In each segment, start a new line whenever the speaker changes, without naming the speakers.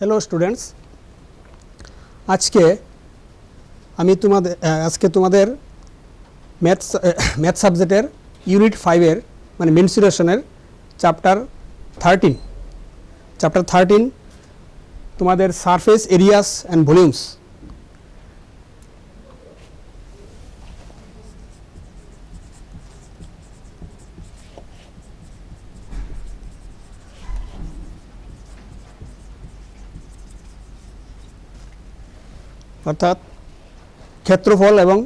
Hello students, আমি তোমাদের math সাবজেক্টের ইউনিট 5-এর মানে মেনসুরেশনের চ্যাপ্টার 13 তোমাদের সারফেস এরিয়াস অ্যান্ড ভলিউমস অর্থাৎ ক্ষেত্রফল এবং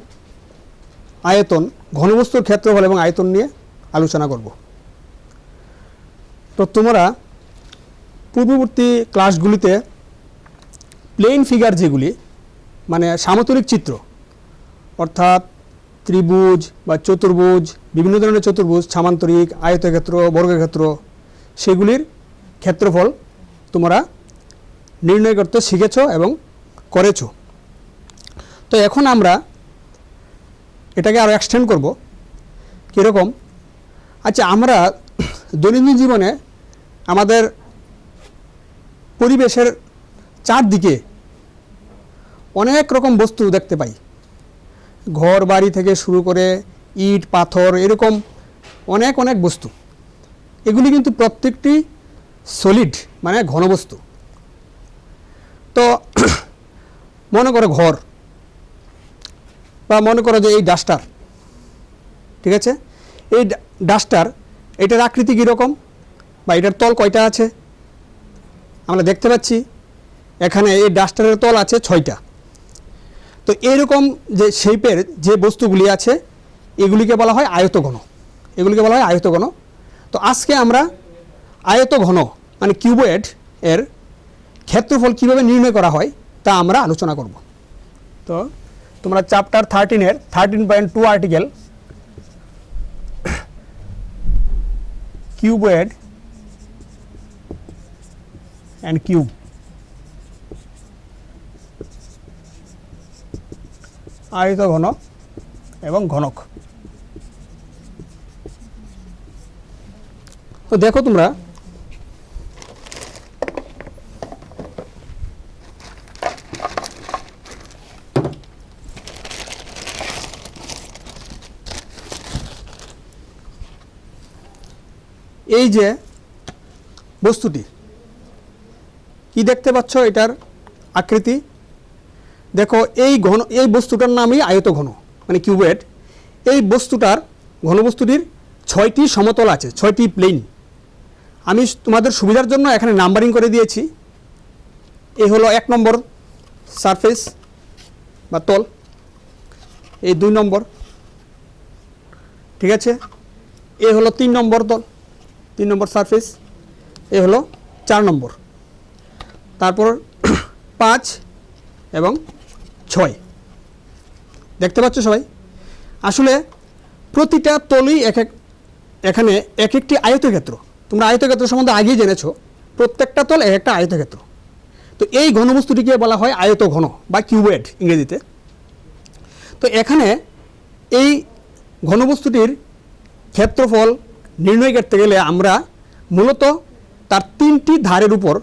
আয়তন, ঘনবস্তুর ক্ষেত্রফল এবং আয়তন নিয়ে আলোচনা করব। তো তোমরা পূর্ববর্তী ক্লাসগুলিতে প্লেন ফিগার যেগুলি মানে সামতলিক চিত্র অর্থাৎ ত্রিভুজ বা চতুর্ভুজ, বিভিন্ন ধরনের চতুর্ভুজ, সামান্তরিক, আয়তক্ষেত্র, বর্গক্ষেত্র, সেগুলির ক্ষেত্রফল তোমরা নির্ণয় করতে শিখেছ এবং করেছো। তো এখন আমরা এটাকে আরও এক্সটেন্ড করব। কীরকম? আচ্ছা, আমরা দৈনন্দিন জীবনে আমাদের পরিবেশের চারদিকে অনেক রকম বস্তু দেখতে পাই, ঘর বাড়ি থেকে শুরু করে ইট পাথর, এরকম অনেক অনেক বস্তু। এগুলি কিন্তু প্রত্যেকটি সলিড মানে ঘনবস্তু। তো মনে করো ঘর, বা মনে করো যে এই ডাস্টার, ঠিক আছে, এই ডাস্টার এটার আকৃতি কীরকম বা এটার তল কয়টা আছে আমরা দেখতে পাচ্ছি। এখানে এই ডাস্টারের তল আছে 6টা। তো এরকম যে শেপের যে বস্তুগুলি আছে এগুলিকে বলা হয় আয়তঘন, এগুলিকে বলা হয় আয়তঘন। তো আজকে আমরা আয়তঘন মানে কিউবয়েড এর ক্ষেত্রফল কীভাবে নির্ণয় করা হয় তা আমরা আলোচনা করব। তো তোমরা চ্যাপ্টার 13-এর 13.2 আর্টিকেল কিউবয়েড অ্যান্ড কিউব, আয়তঘন এবং ঘনক। তো দেখো তোমরা এই যে বস্তুটি কি দেখতে পাচ্ছ, এটার আকৃতি দেখো। এই বস্তুটার নামই আয়তঘন মানে কিউবয়েড। এই বস্তুটার ঘনবস্তুটির 6টি সমতল আছে, 6টি প্লেন। আমি তোমাদের সুবিধার জন্য এখানে নাম্বারিং করে দিয়েছি। এই হলো 1 নম্বর সারফেস বা তল, এই 2 নম্বর, ঠিক আছে, এই হলো 3 নম্বর তল, 3 নম্বর সারফেস, এ হলো 4 নম্বর, তারপর 5 এবং 6 দেখতে পাচ্ছ সবাই। আসলে প্রতিটা তলই এখানে এক একটি আয়তক্ষেত্র। তোমরা আয়তক্ষেত্র সম্বন্ধে আগেই জেনেছো, প্রত্যেকটা তল এক একটা আয়তক্ষেত্র। তো এই ঘনবস্তুটিকে বলা হয় আয়তঘন বা কিউবয়েড ইংরেজিতে। তো এখানে এই ঘনবস্তুটির ক্ষেত্রফল নির্ণয় করতে গেলে আমরা মূলত তার 3টি ধারের উপর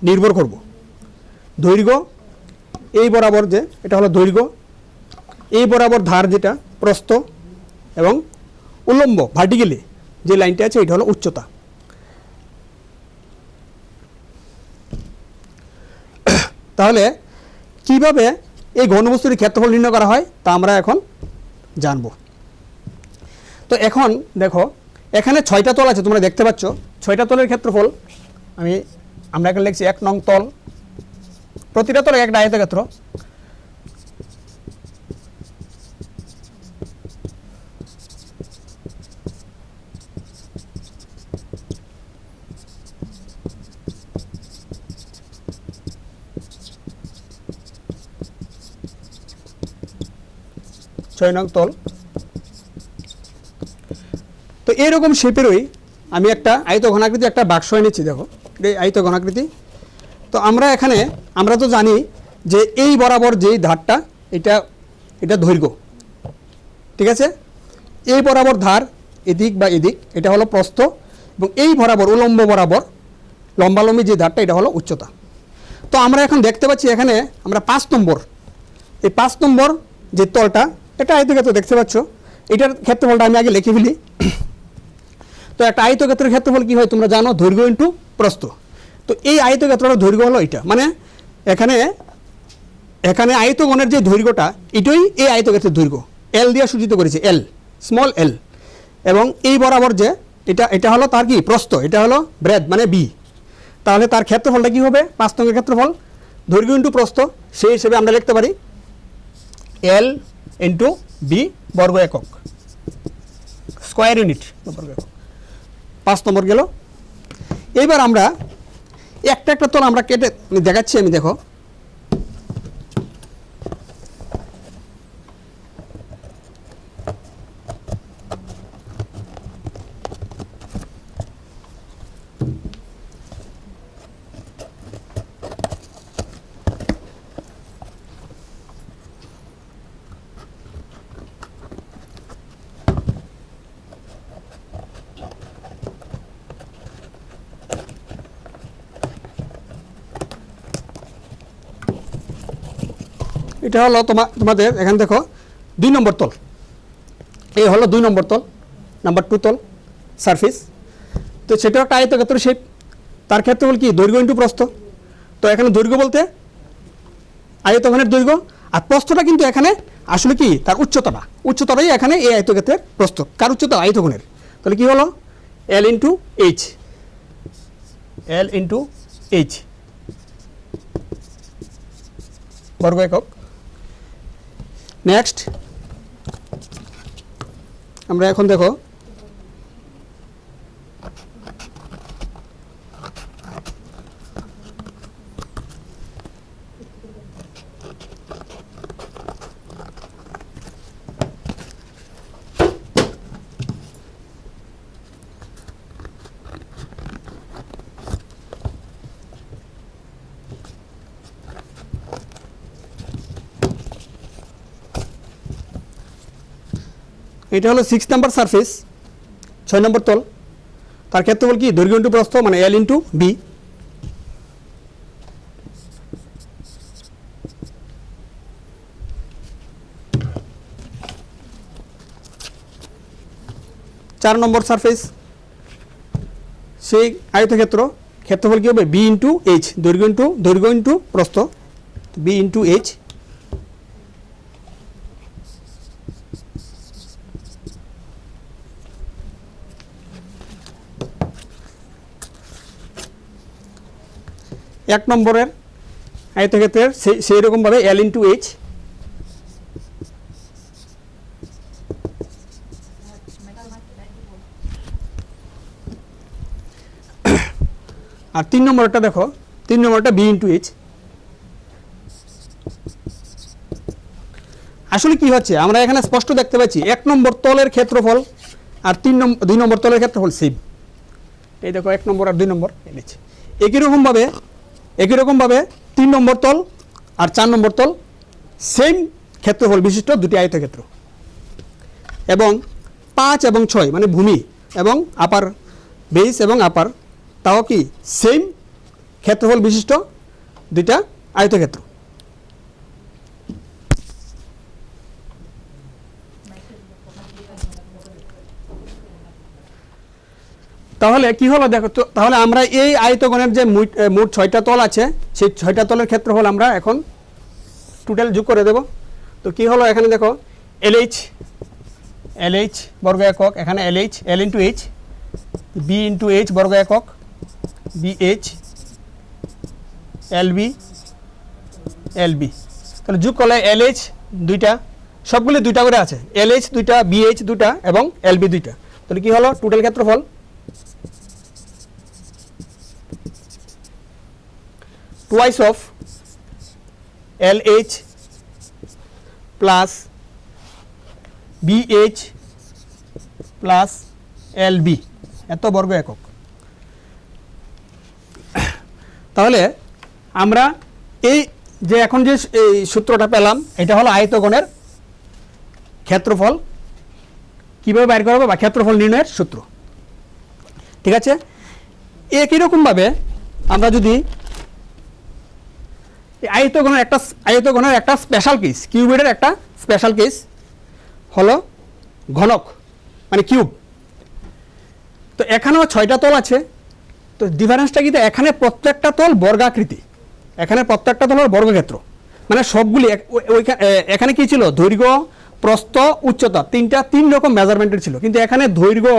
নির্ভর করব। দৈর্ঘ্য, এই বরাবর যে এটা হলো দৈর্ঘ্য, এই বরাবর ধার যেটা প্রস্থ, এবং উল্লম্ব ভার্টিক্যালি যে লাইনটা আছে এটা হলো উচ্চতা। তাহলে কিভাবে এই ঘনবস্তুটির ক্ষেত্রফল নির্ণয় করা হয় তা আমরা এখন জানব। তো এখন দেখো এখানে 6টা তল আছে, তোমরা দেখতে পাচ্ছ 6টা তলের ক্ষেত্রফল আমরা এখানে লিখছি 1 নং তল। প্রতিটা তলে একটা আয়তক্ষেত্র। ছয় নং তল। তো এইরকম শেপেরই আমি একটা আয়তঘনাকৃতি একটা বাক্স এনেছি। দেখো এই আয়তঘনাকৃতি। তো আমরা তো জানি যে এই বরাবর যেই ধারটা এটা দৈর্ঘ্য, ঠিক আছে। এই বরাবর ধার এদিক বা এদিক এটা হলো প্রস্থ, এবং এই বরাবর উল্লম্ব বরাবর লম্বালম্বি যে ধারটা এটা হলো উচ্চতা। তো তো আমরা এখন দেখতে পাচ্ছি এখানে আমরা 5 নম্বর, এই 5 নম্বর যে তলটা, এটা আয়তক্ষেত্র দেখতে পাচ্ছ, এটার ক্ষেত্রফলটা আমি আগে লিখে ফেলি। তো একটা আয়তক্ষেত্রের ক্ষেত্রফল কি হয় তোমরা জানো, দৈর্ঘ্য ইন্টু প্রস্থ। তো এই আয়তক্ষেত্রটার দৈর্ঘ্য হলো এটা, মানে এখানে এখানে আয়তগণের যে দৈর্ঘ্যটা এটাই এই আয়তক্ষেত্রের দৈর্ঘ্য, এল দিয়ে সূচিত করেছে, এল, স্মল এল। এবং এই বরাবর যে এটা হলো তার কি প্রস্থ, এটা হলো ব্রেড মানে বি। তাহলে তার ক্ষেত্রফলটা কি হবে, 5 নঙ্গের ক্ষেত্রফল দৈর্ঘ্য ইন্টু প্রস্থ, সেই হিসেবে আমরা লিখতে পারি এল ইন্টু বি বর্গ একক, স্কোয়ার ইউনিট বর্গ একক। 5 নম্বর গেল। এইবার আমরা একটা একটা তল আমরা কেটে দেখাচ্ছি, আমি দেখো এটা হলো তোমাদের এখানে দেখো 2 নম্বর তল, এই হলো 2 নম্বর তল, নাম্বার 2 তল সারফেস। তো সেটা একটা আয়তক্ষেত্র শেপ, তার ক্ষেত্রফল কি দৈর্ঘ্য ইন্টু প্রস্থ। তো এখানে দৈর্ঘ্য বলতে আয়তঘনের দৈর্ঘ্য, আর প্রস্থটা কিন্তু এখানে আসলে কি তার উচ্চতাটাই এখানে এই আয়তক্ষেত্রের প্রস্থ, কার উচ্চতা আয়তঘনের। তাহলে কি হলো এল ইন্টু এইচ, এল ইন্টু এইচ বর্গ একক। নেক্সট আমরা এখন দেখো এটা হলো 6 নম্বর সারফেস, 6 নম্বর তল, তার ক্ষেত্রফল কি দৈর্ঘ্য ইন্টু প্রস্থ মানে এল ইন্টু বি। চার নম্বর সারফেস, সেই আয়তক্ষেত্র, ক্ষেত্রফল কি হবে বি ইন্টু এইচ, দৈর্ঘ্য ইন্টু প্রস্থ, বি ইন্টু এইচ। এক নম্বরের আয়তক্ষেত্রের সেই রকমভাবে এল ইন্টু এইচ। আর 3 নম্বরটা দেখো, 3 নম্বরটা বি ইন্টু এইচ। আসলে কি হচ্ছে আমরা এখানে স্পষ্ট দেখতে পাচ্ছি 1 নম্বর তলের ক্ষেত্রফল আর 2 নম্বর তলের ক্ষেত্রফল সেম। এই দেখো 1 নম্বর আর 2 নম্বর এনেছে। একই রকমভাবে 3 নম্বর তল আর 4 নম্বর তল সেম ক্ষেত্রফল বিশিষ্ট দুটি আয়তক্ষেত্র, এবং 5 এবং 6 মানে ভূমি এবং আপার বেস এবং আপার, তাও কি সেম ক্ষেত্রফল বিশিষ্ট দুইটা আয়তক্ষেত্র। তাহলে কি হলো দেখো তো, তাহলে আমরা এই আয়তগণের যে মোট 6টা তল আছে, সেই 6টা তলের ক্ষেত্রফল আমরা এখন টোটাল যোগ করে দেব। তো কি হলো এখানে দেখো এলএইচ বর্গ একক, এখানে LH L into H, B into H বর্গ একক, বিএইচ, এলবি। তাহলে যোগ করলে এলএইচ দুইটা, সবগুলি দুইটা করে আছে, এলএইচ দুইটা, বিএইচ দুইটা এবং এলবি দুইটা। তাহলে কি হলো টোটাল ক্ষেত্রফল twice of LH plus BH plus LB এত বর্গ একক। তাহলে আমরা এই যে এখন যে এই সূত্রটা পেলাম, এটা হলো আয়তগণের ক্ষেত্রফল কিভাবে বের করা হবে বা ক্ষেত্রফল নির্ণয়ের সূত্র। ঠিক আছে, একই রকমভাবে আমরা যদি এই আয়তঘনের একটা স্পেশাল কেস, কিউবয়েডের একটা স্পেশাল কেস হলো ঘনক মানে কিউব। তো এখানেও 6টা তল আছে। তো ডিফারেন্সটা কি, এখানে প্রত্যেকটা তল বর্গাকৃতি, এখানে প্রত্যেকটা তল বর্গক্ষেত্র, মানে সবগুলি এখানে কি ছিল, দৈর্ঘ্য, প্রস্থ, উচ্চতা, তিন রকম মেজারমেন্টের ছিল, কিন্তু এখানে দৈর্ঘ্য,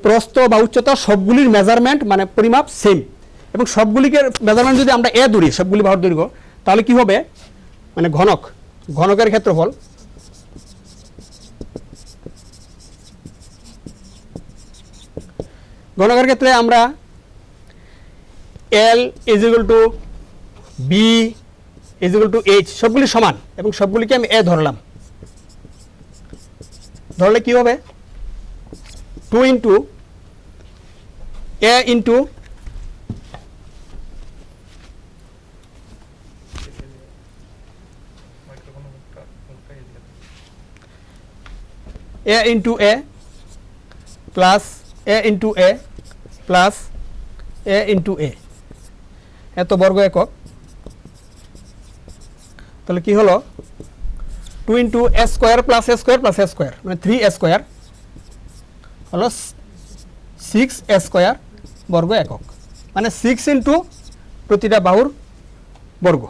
প্রস্থ বা উচ্চতা সবগুলির মেজারমেন্ট মানে পরিমাপ সেম, এবং সবগুলিকে মেজারমেন্ট যদি আমরা এ ধরি, সবগুলি বাহুর দৈর্ঘ্য, তাহলে কি হবে, মানে ঘনকের ক্ষেত্রফল ঘনকের ক্ষেত্রে আমরা L = B = H সবগুলি সমান, এবং সবগুলিকে আমি এ ধরলাম। ধরলে কি হবে, 2 × A × A × A plus A × A plus A × A, এত বর্গ একক। তাহলে কি হলো, 2 × A² plus A² plus A² মানে 3A² হলো 6A² বর্গ একক, মানে 6 × প্রতিটা বাহুর বর্গ।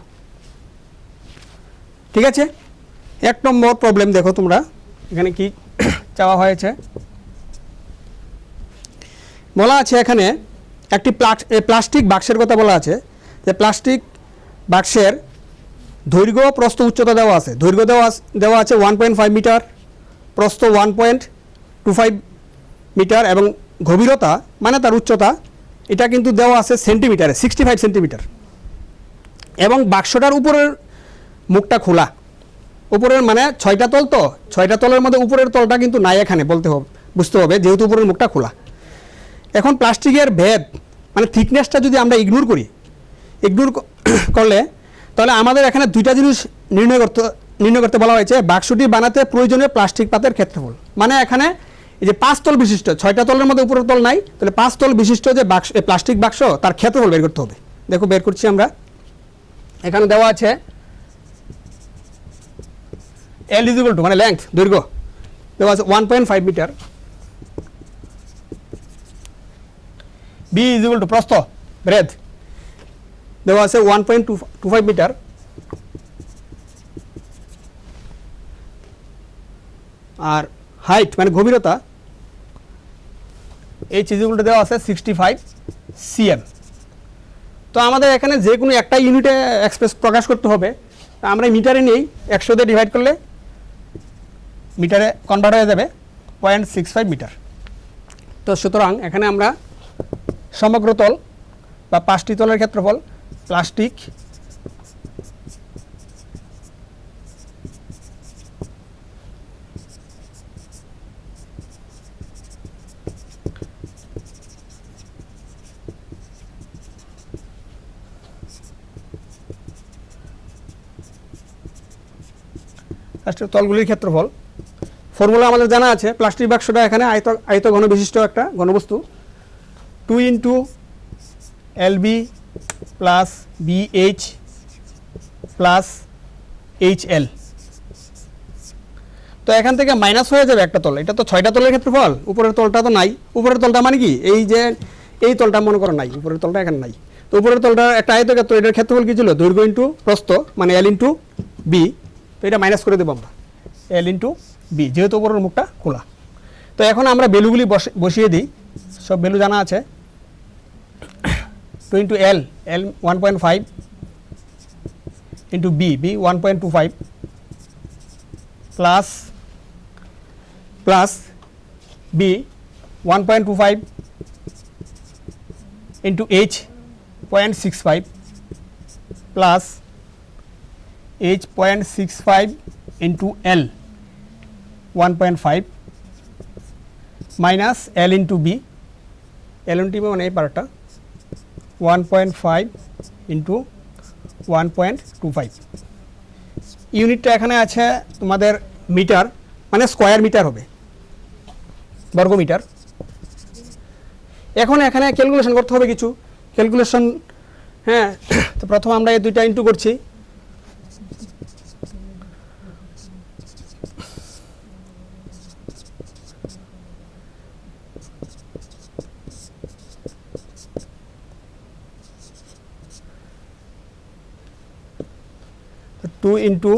ঠিক আছে, 1 নম্বর প্রবলেম দেখো তোমরা, এখানে কি চাওয়া হয়েছে, বলা আছে এখানে একটি প্লাস্টিক বাক্সের কথা বলা আছে, যে প্লাস্টিক বাক্সের দৈর্ঘ্য, প্রস্থ, উচ্চতা দেওয়া আছে। দৈর্ঘ্য দেওয়া আছে 1.5 মিটার, প্রস্থ 1.25 মিটার, এবং গভীরতা মানে তার উচ্চতা এটা কিন্তু দেওয়া আছে সেন্টিমিটারে, 65 সেন্টিমিটার, এবং বাক্সটার উপরের মুখটা খোলা। উপরের মানে 6টা তল, তো 6টা তলের মধ্যে উপরের তলটা কিন্তু নাই, এখানে বুঝতে হবে যেহেতু উপরের মুখটা খোলা। এখন প্লাস্টিকের ভেদ মানে থিকনেসটা যদি আমরা ইগনোর করলে, তাহলে আমাদের এখানে 2টা জিনিস নির্ণয় করতে বলা হয়েছে। বাক্সটি বানাতে প্রয়োজনীয় প্লাস্টিক পাতের ক্ষেত্রফল, মানে এখানে এই যে 5 তল বিশিষ্ট, 6টা তলের মধ্যে উপরের তল নাই, তাহলে 5 তল বিশিষ্ট যে প্লাস্টিক বাক্স তার ক্ষেত্রফল বের করতে হবে। দেখো বের করছি আমরা, এখানে দেওয়া আছে L = মানে লেংথ, দৈর্ঘ্য দেওয়া আছে 1.5 মিটার, B = প্রস্থ, ব্রেথ দেওয়া আছে 1.25 মিটার, আর হাইট মানে গভীরতা H = দেওয়া আছে 65 cm। তো আমাদের এখানে যে কোনো একটা ইউনিটে এক্সপ্রেস প্রকাশ করতে হবে, আমরা মিটারে নেই, 100 দিয়ে ডিভাইড করলে মিটারে কনভার্ট হয়ে যাবে 0.65 মিটার। তো সুতরাং এখানে আমরা সমগ্র তল বা 5টি তলের ক্ষেত্রফল প্লাস্টিক তলগুলির ক্ষেত্রফল ফর্মুলা আমাদের জানা আছে। প্লাস্টিক বাক্সটা এখানে আয়ত ঘন বিশিষ্ট একটা ঘনবস্তু, 2 × LB plus BH plus HL। তো এখান থেকে মাইনাস হয়ে যাবে একটা তল, এটা তো 6টা তলের ক্ষেত্রফল, উপরের তলটা তো নাই। উপরের তলটা মানে কি, এই যে এই তলটা মনে করো নাই, উপরের তলটা এখানে নাই। তো উপরের তলটা একটা আয়তক্ষেত্র, এটার ক্ষেত্রফল কি ছিল, দৈর্ঘ্য × প্রস্থ মানে L × B। তো এটা মাইনাস করে দেবো আমরা, L × B, যেহেতু উপরের মুখটা খোলা। তো এখন আমরা ভ্যালুগুলি বসিয়ে দিই, সব ভ্যালু জানা আছে। 2 × L 1.5 × B 1.25 plus B 1.25 × H 0.65 plus H 0.65 × L 1.5 minus L × B, L × B মানে এই পার্টটা 1.5 × 1.25। ইউনিটটা এখানে আছে তোমাদের মিটার, মানে স্কোয়ার মিটার হবে, বর্গ মিটার। এখন এখানে ক্যালকুলেশন করতে হবে কিছু ক্যালকুলেশন। হ্যাঁ, তো প্রথমে আমরা এই দুইটা ইন্টু করছি, 2 into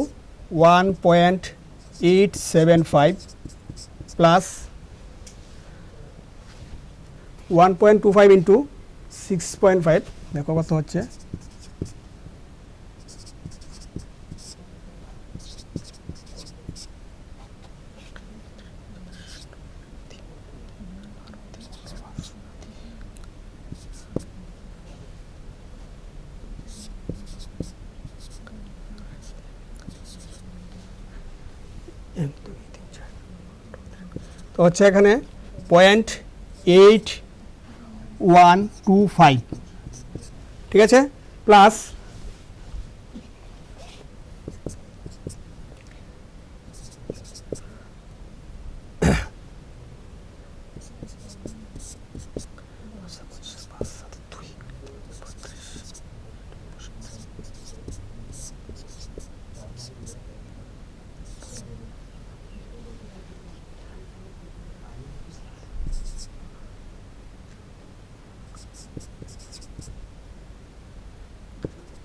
1.875 plus 1.25 into 6.5 দেখো কত হচ্ছে, তো হচ্ছে এখানে 0.8125, ঠিক আছে, প্লাস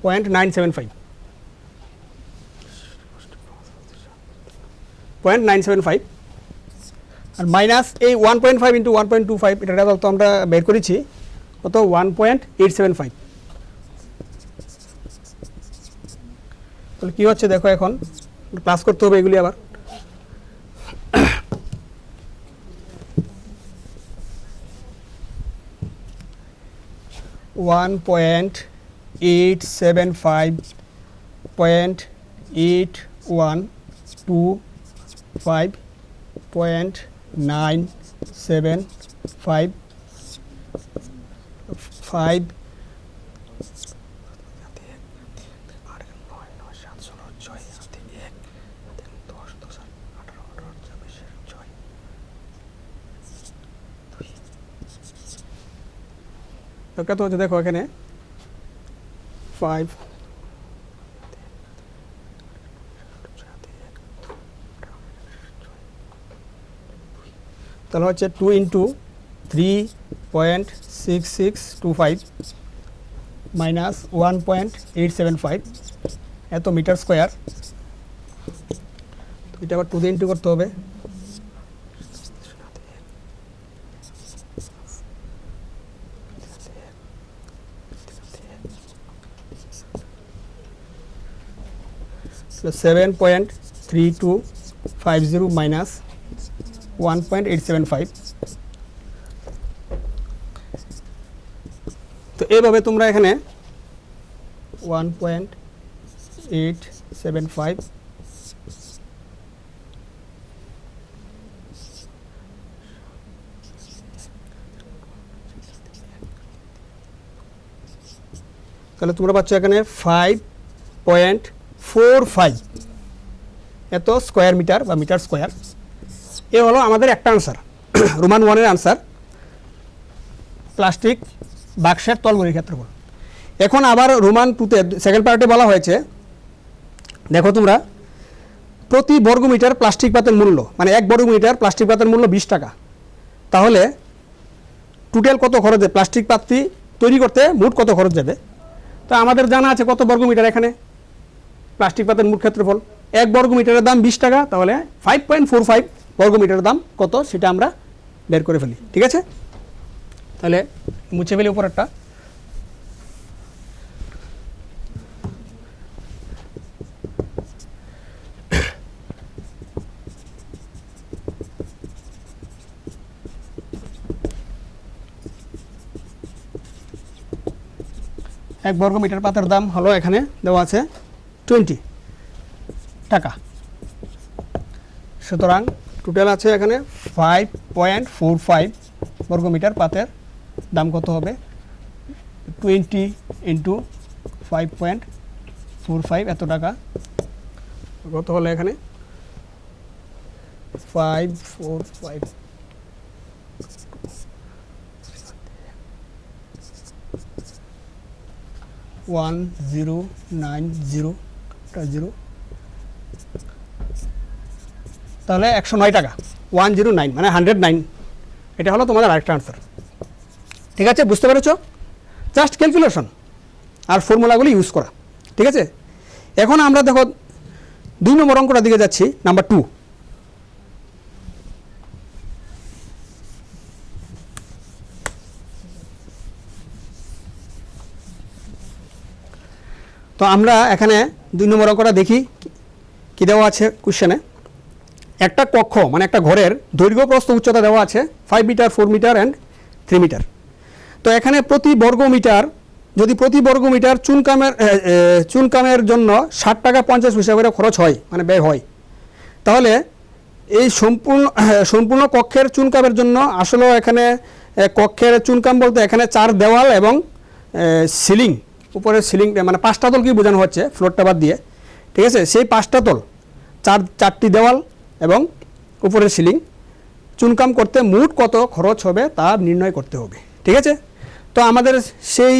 .975 আর মাইনাস এই 1.5 ইন্টু 1.25 এটা তো আমরা বের করেছি কত 1.875, তাহলে কি হচ্ছে দেখো, এখন ক্লাস করতে হবে এগুলি আবার। ওয়ান পয়েন্ট 875.8125.975 কত হচ্ছে দেখো এখানে 5 তাহলে হচ্ছে 2 ইন্টু 3.6625 মাইনাস 1.875 এত মিটার স্কোয়ার, এটা আবার 2 দিয়ে ইন্টু করতে হবে, so 7.3250 minus 1.875, তো এইভাবে তোমরা এখানে 1.875 তাহলে তোমরা পাচ্ছ এখানে 5.45 এত স্কোয়ার মিটার বা মিটার স্কোয়ার। এ হলো আমাদের একটা আনসার, রোমান 1-এর আনসার, প্লাস্টিক বাক্সের তলগুলির ক্ষেত্রফল। এখন আবার রোমান 2-তে সেকেন্ড পার্টে বলা হয়েছে, দেখো তোমরা প্রতি বর্গমিটার প্লাস্টিক পাতের মূল্য, মানে 1 বর্গমিটার প্লাস্টিক পাতের মূল্য 20 টাকা, তাহলে টোটাল কত খরচ যাবে প্লাস্টিক পাতটি তৈরি করতে, মোট কত খরচ যাবে। তো আমাদের জানা আছে কত বর্গমিটার এখানে প্লাস্টিক পাতের মোট ক্ষেত্রফল, 1 বর্গমিটারের দাম 20 টাকা, তাহলে 5.45 বর্গমিটারের দাম কত সেটা আমরা বের করে ফেলি, ঠিক আছে। তাহলে মুছে ফেলি উপরেরটা, এক বর্গমিটার পাতের দাম হলো এখানে দেওয়া আছে 20 টাকা, সুতরাং টোটাল আছে এখানে 5.45 বর্গমিটার পাতের দাম কত হবে 20 ইন্টু 5.45 এত টাকা, কত হলো এখানে 545 1090 তাহলে 109 টাকা, 109 মানে 109, এটা হলো তোমাদের আরেকটা আনসার, ঠিক আছে, বুঝতে পেরেছ। জাস্ট ক্যালকুলেশন আর ফর্মুলাগুলি ইউজ করা, ঠিক আছে। এখন আমরা দেখো 2 নম্বর অঙ্কটার দিকে যাচ্ছি, নাম্বার 2। তো আমরা এখানে 2 নম্বর অঙ্কটা দেখি কি দেওয়া আছে কোশ্চেনে। একটা কক্ষ মানে একটা ঘরের দৈর্ঘ্য প্রস্থ উচ্চতা দেওয়া আছে 5 মিটার, 4 মিটার অ্যান্ড 3 মিটার। তো এখানে প্রতি বর্গ মিটার যদি প্রতি বর্গ মিটার চুনকামের জন্য 60 টাকা 50 পয়সা করে খরচ হয়, মানে ব্যয় হয়, তাহলে এই সম্পূর্ণ কক্ষের চুনকামের জন্য আসলে এখানে কক্ষের চুনকাম বলতে এখানে 4 দেওয়াল এবং সিলিং, উপরের সিলিং মানে 5টা তল কি বোঝানো হচ্ছে, ফ্লোরটা বাদ দিয়ে, ঠিক আছে। সেই 5টা তল, 4টি দেওয়াল এবং উপরের সিলিং চুনকাম করতে মোট কত খরচ হবে তা নির্ণয় করতে হবে, ঠিক আছে। তো আমাদের সেই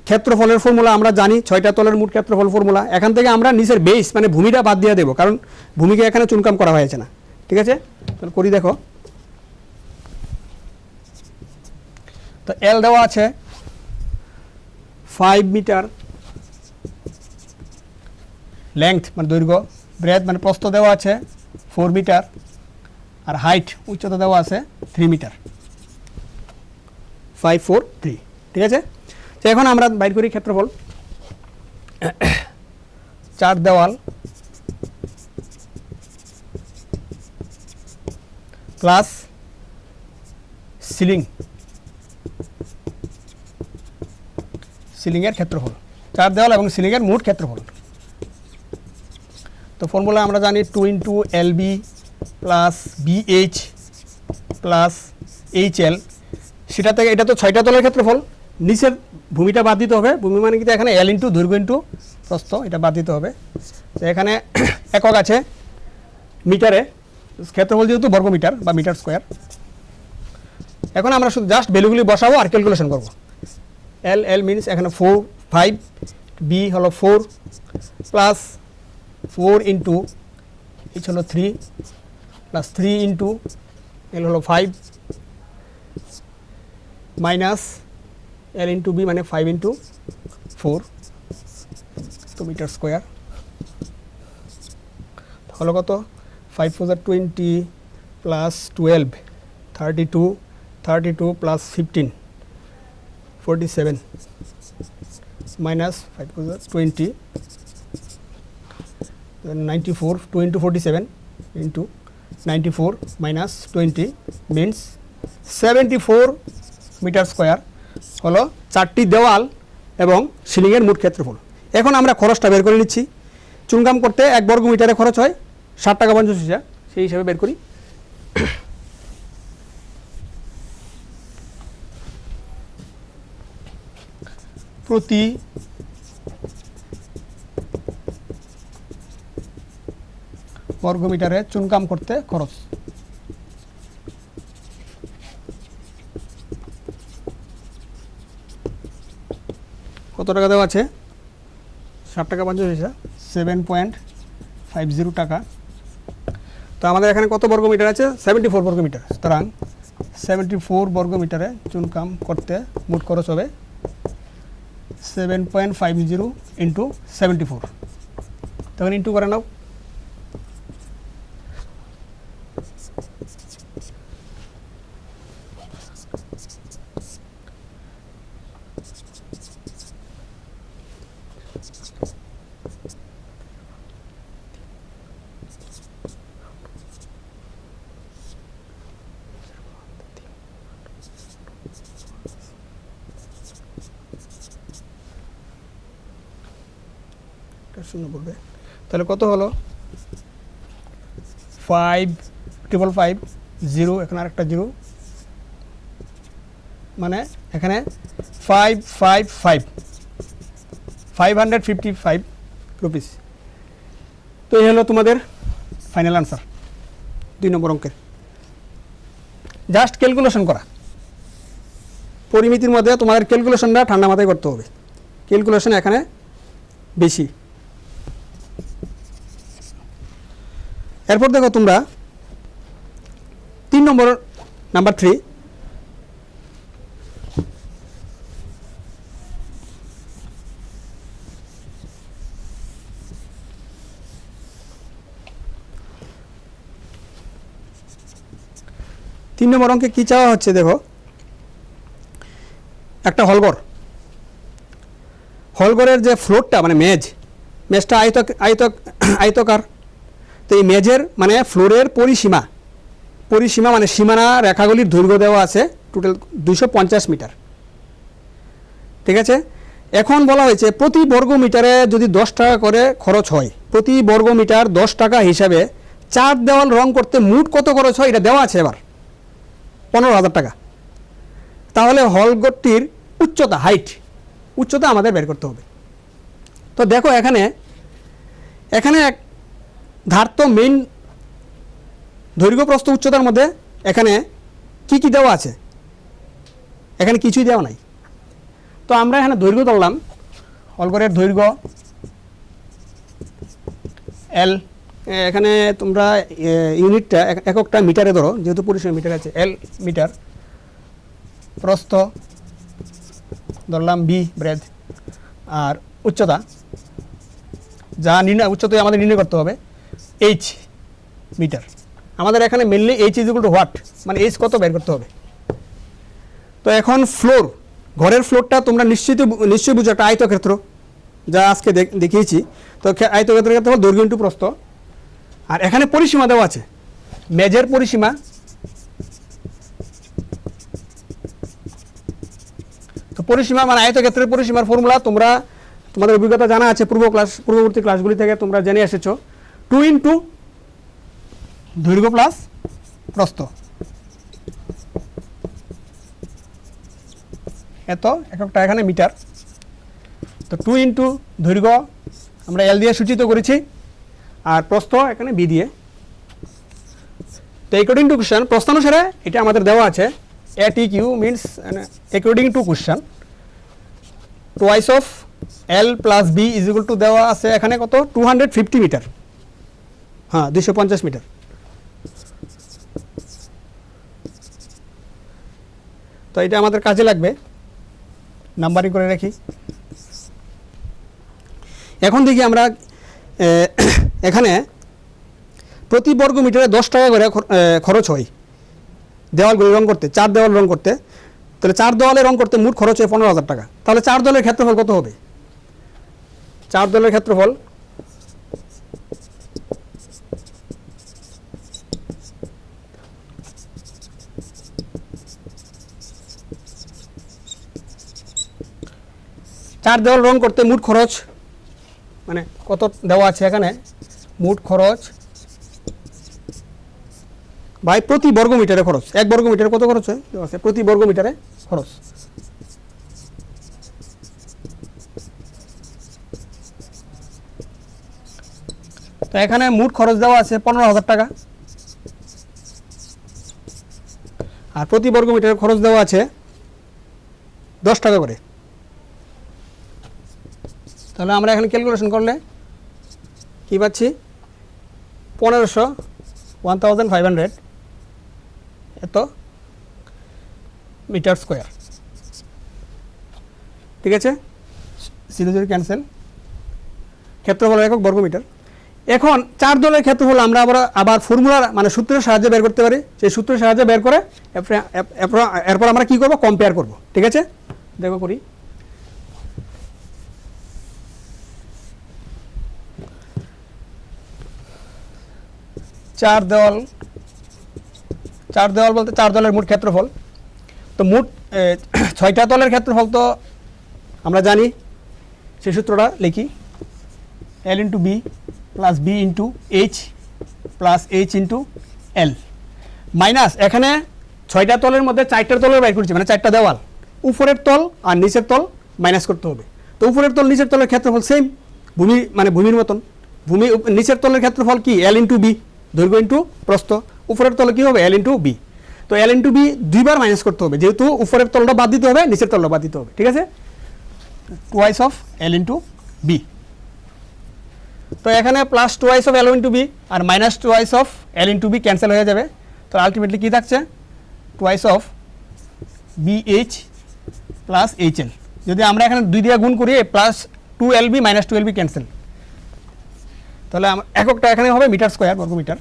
ক্ষেত্রফলের ফর্মুলা আমরা জানি, 6টা তলের মোট ক্ষেত্রফল ফর্মুলা। এখান থেকে আমরা নিচের বেস মানে ভূমিটা বাদ দিয়ে দেবো, কারণ ভূমিকে এখানে চুনকাম করা হয়েছে না, ঠিক আছে। তাহলে করি দেখো। তো এল দেওয়া আছে 5 মিটার, লেংথ মানে দৈর্ঘ্য, ব্রেথ মানে প্রস্থ দেওয়া আছে 4 মিটার, আর হাইট উচ্চতা দেওয়া আছে 3 মিটার, 5 4 3, ঠিক আছে। তো এখন আমরা বাইর করি ক্ষেত্রফল। 4 দেওয়াল প্লাস সিলিংয়ের ক্ষেত্রফল, 4 দেওয়াল এবং সিলিংয়ের মোট ক্ষেত্রফল। তো ফর্মুলা আমরা জানি 2 × LB plus BH plus HL। সেটা থেকে এটা তো 6টা তলের ক্ষেত্রফল, নিচের ভূমিটা বাদ দিতে হবে। ভূমি মানে কিন্তু এখানে L × দৈর্ঘ্য × প্রস্থ, এটা বাদ দিতে হবে। তো এখানে একক আছে মিটারে, ক্ষেত্রফল যেহেতু বর্গ মিটার বা মিটার স্কোয়ার। এখন আমরা শুধু জাস্ট ভ্যালুগুলি বসাবো আর ক্যালকুলেশন করব। L মিনস এখানে 4 5, B হলো 4 প্লাস 4 × H হলো 3 প্লাস 3 × L হলো 5 মাইনাস L × B মানে 5 × 4, তো মিটার স্কোয়ার হলো কত 5 4 20 plus 12 32 plus 15 47 minus 5 4 20 94, 2 × 47 × 94 minus 20 means 74 metre square হলো 4টি দেওয়াল এবং সিলিংয়ের মোট ক্ষেত্রফল। এখন আমরা খরচটা বের করে নিচ্ছি। চুনকাম করতে 1 বর্গ মিটারে খরচ হয় 60 টাকা 50 পয়সা, সেই হিসাবে বের করি। প্রতি বর্গ মিটারে চুনকাম করতে খরচ। কত টাকা দেওয়া আছে? 60 টাকা 50 পয়সা, 7.50 টাকা। তো আমাদের এখানে কত বর্গ মিটার আছে? 74 বর্গ মিটার। সুতরাং 74 বর্গ মিটারে চুনকাম করতে মোট খরচ হবে 7.50 × 74। তখন ইন্টু করে নাও। শূন্য পড়বে, তাহলে কত হলো 555 এখানে আরেকটা 0 মানে এখানে 555 রুপিস। তো এই হলো তোমাদের ফাইনাল আনসার 2 নম্বর অঙ্কের। জাস্ট ক্যালকুলেশন করা, পরিমিতির মধ্যে তোমাদের ক্যালকুলেশনটা ঠান্ডা মাথায় করতে হবে। ক্যালকুলেশন এখানে বেশি। এরপর দেখো তোমরা 3 নম্বর নাম্বার 3, 3 নম্বর অঙ্কে কী চাওয়া হচ্ছে দেখো, একটা হলঘর, হলঘরের যে ফ্লোরটা মানে মেজটা আয়তকার। তো এই মেজের মানে ফ্লোরের পরিসীমা মানে সীমানা রেখাগুলির দৈর্ঘ্য দেওয়া আছে টোটাল 250 মিটার। ঠিক আছে, এখন বলা হয়েছে প্রতি বর্গ মিটারে যদি 10 টাকা করে খরচ হয়, প্রতি বর্গ মিটার 10 টাকা হিসাবে 4 দেওয়াল রং করতে মোট কত খরচ হয় এটা দেওয়া আছে। এবার 15,000 টাকা। তাহলে হলঘরটির উচ্চতা আমাদের বের করতে হবে। তো দেখো এখানে এক ধার্ত মেইন দৈর্ঘ্য প্রস্থ উচ্চতার মধ্যে এখানে কি দেওয়া আছে, এখানে কিছুই দেওয়া নাই। তো আমরা এখানে দৈর্ঘ্য ধরলাম, হলঘরের দৈর্ঘ্য এল, এখানে তোমরা ইউনিটটা এককটা মিটারে ধরো, যেহেতু পরিসীমা মিটার আছে, এল মিটার, প্রস্থ ধরলাম বি ব্রেথ, আর উচ্চতা উচ্চতা আমাদের নির্ণয় করতে হবে এইচ মিটার। আমাদের এখানে mainly H is equal to what, মানে এইচ কত বের করতে হবে। তো এখন ঘরের ফ্লোরটা তোমরা নিশ্চয়ই বুঝো, একটা আয়তক্ষেত্র, যা আজকে দেখিয়েছি। তো আয়তক্ষেত্রের ক্ষেত্রে হল দৈর্ঘ্য ইন্টু প্রস্থ। আর এখানে পরিসীমা দেওয়া আছে, মেজের পরিসীমা, তো পরিসীমা মানে আয়তক্ষেত্রের পরিসীমার ফর্মুলা তোমাদের অভিজ্ঞতা জানা আছে, পূর্ববর্তী ক্লাসগুলি থেকে তোমরা জেনে এসেছো। 2 ইন্টু দৈর্ঘ্য প্লাস প্রস্থ, এত এককটা এখানে মিটার। তো 2 ইন্টু দৈর্ঘ্য আমরা এল দিয়ে সূচিত করেছি, আর প্রস্থ এখানে বি দিয়ে। তো অ্যাকর্ডিং টু কোশ্চেন, প্রশ্নানুসারে এটা আমাদের দেওয়া আছে। ATQ means according to question twice of L plus B is equal to দেওয়া আছে এখানে কত, 250 মিটার, হ্যাঁ 250 মিটার। তো এটা আমাদের কাজে লাগবে, নাম্বারিং করে রাখি। এখন দেখি আমরা এখানে প্রতি বর্গ মিটারে 10 টাকা করে খরচ হয় দেওয়ালগুলি রং করতে, 4 দেওয়াল রং করতে। তাহলে 4 দেওয়ালে রং করতে মোট খরচ হয় 15,000 টাকা। তাহলে 4 দেওয়ালের ক্ষেত্রফল কত হবে? 4 দেওয়ালের ক্ষেত্রফল চার দেওয়াল রং করতে মোট খরচ মানে কত দেওয়া আছে এখানে, মোট খরচ বাই প্রতি বর্গ মিটারে খরচ। 1 বর্গ মিটারে কত খরচ হয় দেওয়া আছে, প্রতি বর্গ মিটারে খরচ। তো এখানে মোট খরচ দেওয়া আছে 15,000 টাকা, আর প্রতি বর্গ মিটারে খরচ দেওয়া আছে 10 টাকা করে। তাহলে আমরা এখানে ক্যালকুলেশন করলে কি পাচ্ছি, 1500 এত মিটার স্কোয়ার। ঠিক আছে, 0 ক্যান্সেল, ক্ষেত্রফল একক বর্গ মিটার। এখন 4 দলের ক্ষেত্রফল আমরা আবার ফর্মুলার মানে সূত্রের সাহায্যে বের করতে পারি। সেই সূত্রের সাহায্যে বের করে এরপর আমরা কি করব, কম্পেয়ার করব। ঠিক আছে, দেখো করি। চার দেওয়াল বলতে 4 দলের মোট ক্ষেত্রফল। তো মোট 6টা দলের ক্ষেত্রফল তো আমরা জানি, সেই সূত্রটা লিখি, L into B plus B into H plus H into L minus এখানে 6টা তলের মধ্যে 4টা তলের বাইর করছি, মানে 4টা দেওয়াল, উপরের তল আর নিচের তল মাইনাস করতে হবে। তো উপরের তল নিচের তলের ক্ষেত্রফল সেম, ভূমির মতন। নিচের তলের ক্ষেত্রফল কি, L ইন্টু বি, দৈর্ঘ্য ইন্টু প্রস্থ। উপরের তলে কি হবে, L ইন্টু বি। তো L ইন্টু বি 2বার মাইনাস করতে হবে, যেহেতু উপরের তলটা বাদ দিতে হবে, নিচের তলটা বাদ দিতে হবে। ঠিক আছে, twice of L into B. তো এখানে plus twice of L into B আর minus twice of L into B cancel হয়ে যাবে। তো আলটিমেটলি কী থাকছে, twice of BH plus HL। যদি আমরা এখানে 2 দিয়ে গুণ করি, plus 2LB minus 2LB cancel, তাহলে এককটা এখানে হবে মিটার স্কোয়ার, বর্গ মিটার।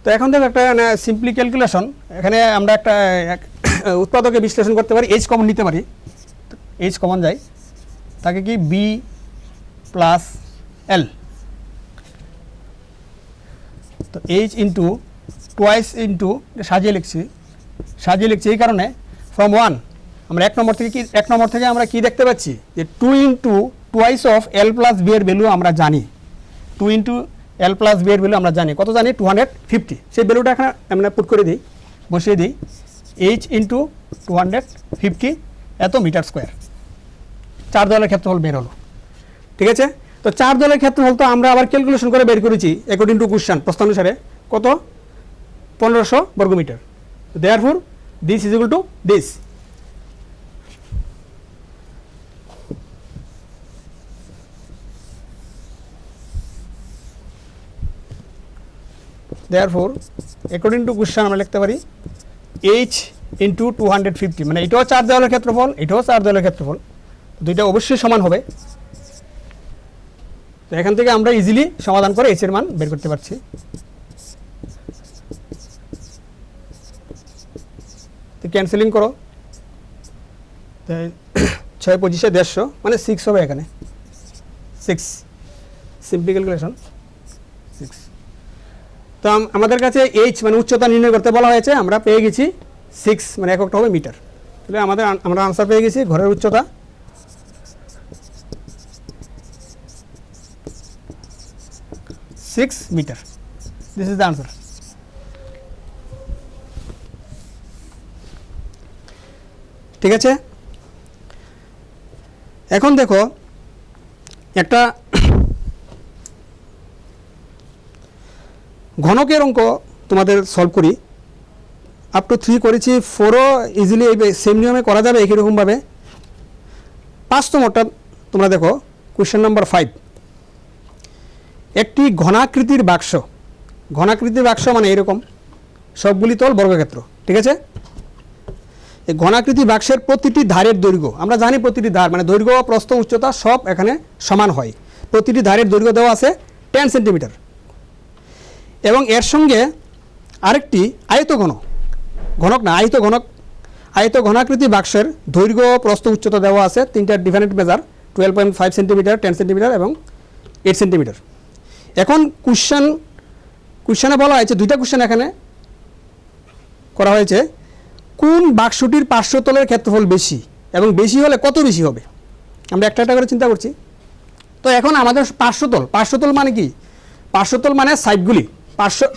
তো এখন দেখো একটা সিম্পলি ক্যালকুলেশন, এখানে আমরা একটা উৎপাদকে বিশ্লেষণ করতে পারি, এইচ কমন নিতে পারি, এইচ কমন যায়, তাকে কি বি প্লাস এল, তো এইচ ইন্টু টোয়াইস ইন্টু সাজিয়ে লিখছি এই কারণে ফ্রম ওয়ান আমরা এক নম্বর থেকে আমরা কি দেখতে পাচ্ছি যে 2 into twice of L plus B এর ভ্যালু আমরা জানি, 2 ইন্টু এল প্লাস বি এর ভ্যালু আমরা জানি, কত জানি 250, সেই ভ্যালুটা এখানে আমরা পুট করে দিই, বসিয়ে দিই, এইচ ইন্টু 250 এত মিটার স্কোয়ার, 4 দেওয়ালের ক্ষেত্রফল বের হলো। ঠিক আছে, তো 4 দেওয়ালের ক্ষেত্রফল তো আমরা আবার ক্যালকুলেশন করে বের করেছি অ্যাকর্ডিং টু কোশ্চেন, প্রশ্ন অনুসারে কত 1500 বর্গমিটার, therefore this is equal to this. Therefore according to question আমরা লিখতে পারি এইচ ইন্টু 250, মানে এটাও 4 দেওয়ালের ক্ষেত্রফল, এটাও 4 দেওয়ালের ক্ষেত্রফল, দুইটা অবশ্যই সমান হবে। তো এখান থেকে আমরা ইজিলি সমাধান করে এইচ এর মান বের করতে পারছি। তো ক্যান্সেলিং করো, 6 25 150, মানে 6 হবে এখানে, 6 সিম্পলি ক্যালকুলেশন 6। তো আমাদের কাছে এইচ মানে উচ্চতা নির্ণয় করতে বলা হয়েছে, আমরা পেয়ে গেছি 6, মানে এককটা হবে মিটার। তাহলে আমরা আনসার পেয়ে গেছি, ঘরের উচ্চতা 6 metre, this is the answer. ঠিক আছে, এখন দেখো একটা ঘনকের অঙ্ক তোমাদের সলভ করি, আপ টু 3 করেছি, 4ও ইজিলি এই সেম নিয়মে করা যাবে একই রকমভাবে। 5তমটা তোমরা দেখো, কোয়েশ্চেন নাম্বার 5, একটি ঘনাকৃতির বাক্স, ঘনাকৃতির বাক্স মানে এরকম সবগুলি তল বর্গক্ষেত্র। ঠিক আছে, এই ঘনাকৃতি বাক্সের প্রতিটি ধারের দৈর্ঘ্য, আমরা জানি প্রতিটি ধার মানে দৈর্ঘ্য প্রস্থ উচ্চতা সব এখানে সমান হয়, প্রতিটি ধারের দৈর্ঘ্য দেওয়া আছে 10 সেন্টিমিটার, এবং এর সঙ্গে আরেকটি আয়ত ঘনাকৃতি বাক্সের দৈর্ঘ্য প্রস্থ উচ্চতা দেওয়া আছে, 3টা ডিফারেন্ট মেজার, 12.5 সেন্টিমিটার, 10 সেন্টিমিটার এবং 8 সেন্টিমিটার। এখন কোশ্চেনে বলা হয়েছে, 2টা কোশ্চেন এখানে করা হয়েছে, কোন বাক্সটির পার্শ্বতলের ক্ষেত্রফল বেশি এবং বেশি হলে কত বেশি হবে, আমরা একটা করে চিন্তা করছি। তো এখন আমাদের পার্শ্বতল মানে কি, পার্শ্বতল মানে সাইডগুলি,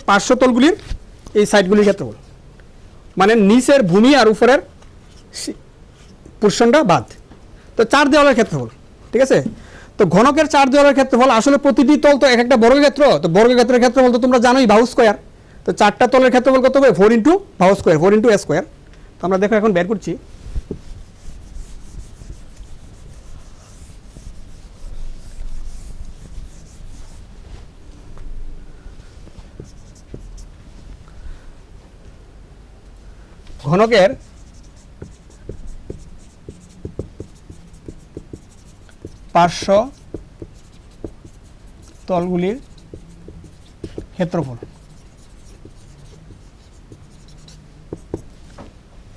পার্শ্বতলগুলির এই সাইডগুলির ক্ষেত্রফল, মানে নিচের ভূমি আর উপরের পোর্শনটা বাদ। তো 4 দেওয়ালের ক্ষেত্রফল। ঠিক আছে, তো ঘনকের 4 দেওয়ালের ক্ষেত্রফল, আসলে প্রতিটি তল তো এক একটা বর্গক্ষেত্র, তো বর্গক্ষেত্রের ক্ষেত্রফল তো তোমরা জানোই বাহু স্কোয়ার, তো 4টা তলের ক্ষেত্রফল কত হবে 4 ইন্টু বাহু স্কোয়ার, 4 ইন্টু এ স্কোয়ার। তো আমরা দেখো এখন বের করছি, ঘনকের পার্শ্ব তলগুলির ক্ষেত্রফল।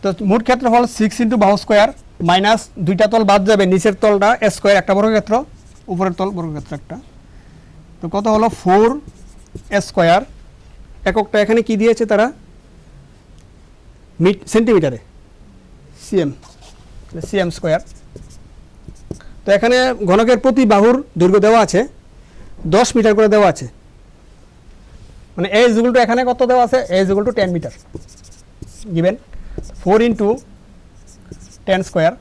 তো মোট ক্ষেত্রফল 6 ইন্টু বাহু স্কোয়ার মাইনাস 2টা তল বাদ যাবে, নিচের তলটা এ স্কোয়ার একটা বর্গক্ষেত্র, উপরের তল বর্গক্ষেত্র একটা, তো কত হলো 4 স্কোয়ার, এককটা এখানে কি দিয়েছে তারা সেন্টিমিটারে, সিএম স্কোয়ার। তো এখানে ঘনকের প্রতি বাহুর দৈর্ঘ্য দেওয়া আছে 10 মিটার করে দেওয়া আছে, মানে এ ইজ ইকুয়াল টু এখানে কত দেওয়া আছে, A is equal to 10 metre given, 4 into 10 square,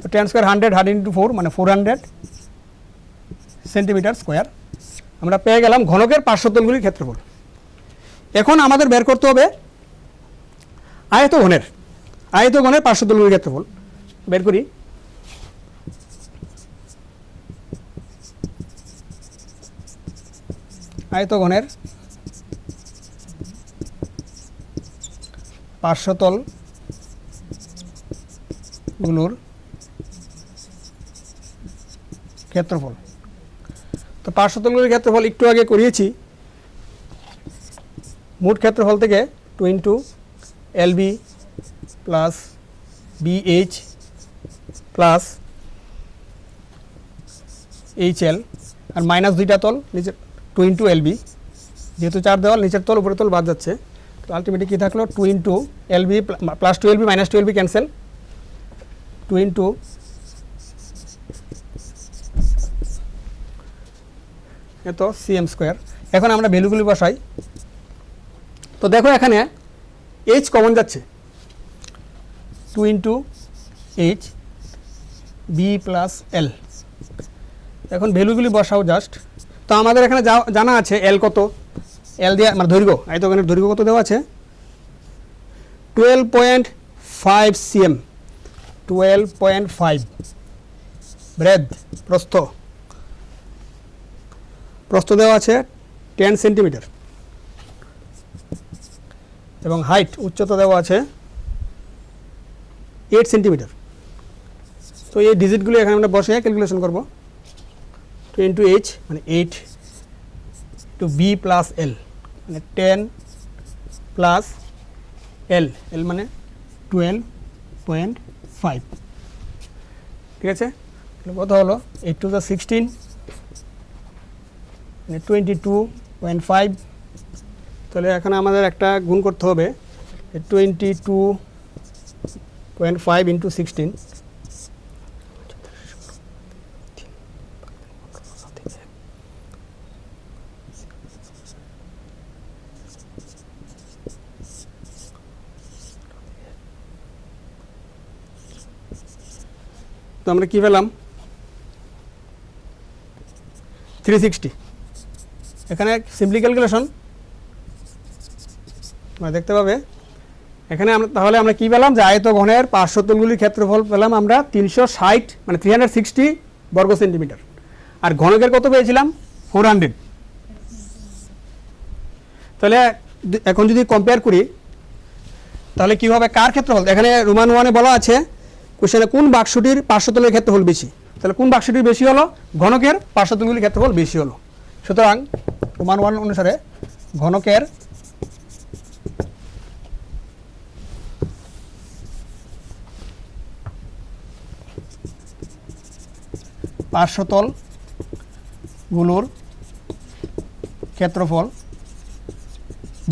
তো 10 স্কোয়ার 100 ইন্টু 4 মানে 400 সেন্টিমিটার স্কোয়ার। আমরা পেয়ে গেলাম ঘনকের পার্শ্বতলগুলির ক্ষেত্রফল। এখন আমাদের বের করতে হবে আয়তঘনের পার্শ্বতলগুলির ক্ষেত্রফল। বের করি, আয়তঘনের পার্শ্বতলগুলোর ক্ষেত্রফল। তো পার্শ্বতলগুলির ক্ষেত্রফল একটু আগে করিয়েছি, মোট ক্ষেত্রফল থেকে 2 into LB plus BH plus HL আর মাইনাস দুইটা তল নিচে 2 ইন্টু LB, যেহেতু 4 দেওয়াল নিচের তল উপরের তল বাদ যাচ্ছে, তো আলটিমেটলি কী থাকলো 2 into LB plus 2LB minus 2LB cancel, 2 into এত CM স্কোয়ার। এখন আমরা ভ্যালুগুলি বসাই। তো দেখো এখানে H কমন যাচ্ছে, 2 into H B plus L। এখন ভ্যালুগুলি বসাও জাস্ট। তো আমাদের এখানে জানা আছে L কত, L দিয়ে মানে দৈর্ঘ্য, আয়তক্ষেত্রের দৈর্ঘ্য কত দেওয়া আছে 12.5 cm, 12.5 ব্রেথ প্রস্থ দেওয়া আছে 10 সেন্টিমিটার এবং হাইট উচ্চতা দেওয়া আছে 8 সেন্টিমিটার। তো এই ডিজিটগুলো এখানে আমরা বসে ক্যালকুলেশন করব। 2 ইন্টু H মানে 8 টু B প্লাস L মানে 10 প্লাস L মানে 12.5, ঠিক আছে। কত হলো 8 টু দ্য 16 মানে 22.5। তাহলে এখানে আমাদের একটা গুণ করতে হবে 22.5 ইন্টু 16, তো আমরা কী পেলাম 360। এখানে সিম্পলি ক্যালকুলেশন দেখতে পাবে এখানে তাহলে আমরা কী পেলাম যে আয়তঘনের পার্শ্বতলগুলির ক্ষেত্রফল পেলাম আমরা 360 মানে 360 বর্গ সেন্টিমিটার, আর ঘনকের কত পেয়েছিলাম 400। তাহলে এখন যদি কম্পেয়ার করি তাহলে কীভাবে কার ক্ষেত্রফল, এখানে রোমান 1-এ বলা আছে কোশ্চেনে কোন বাক্সটির পার্শ্বতলের ক্ষেত্রফল বেশি, তাহলে কোন বাক্সটির বেশি হলো, ঘনকের পার্শ্বতলগুলির ক্ষেত্রফল বেশি হলো। সুতরাং রোমান 1 অনুসারে ঘনকের পার্শ্বতলগুলোর ক্ষেত্রফল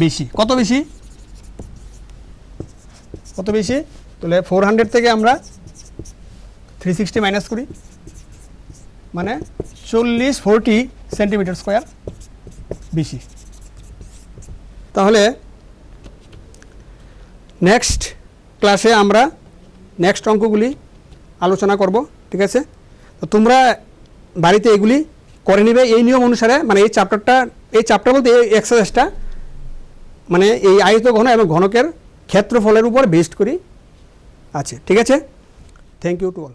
বেশি। কত বেশি তাহলে 400 থেকে আমরা 360 মাইনাস করি মানে 40 সেন্টিমিটার স্কোয়ার বেশি। তাহলে নেক্সট ক্লাসে আমরা নেক্সট অঙ্কগুলি আলোচনা করব, ঠিক আছে। তো তোমরা বাড়িতে এগুলি করে নেবে এই নিয়ম অনুসারে, মানে এই চ্যাপ্টার বলতে এই এক্সারসাইজটা মানে এই আয়তঘন এবং ঘনকের ক্ষেত্রফলের উপর বেসড করি আছে, ঠিক আছে। Thank you to all.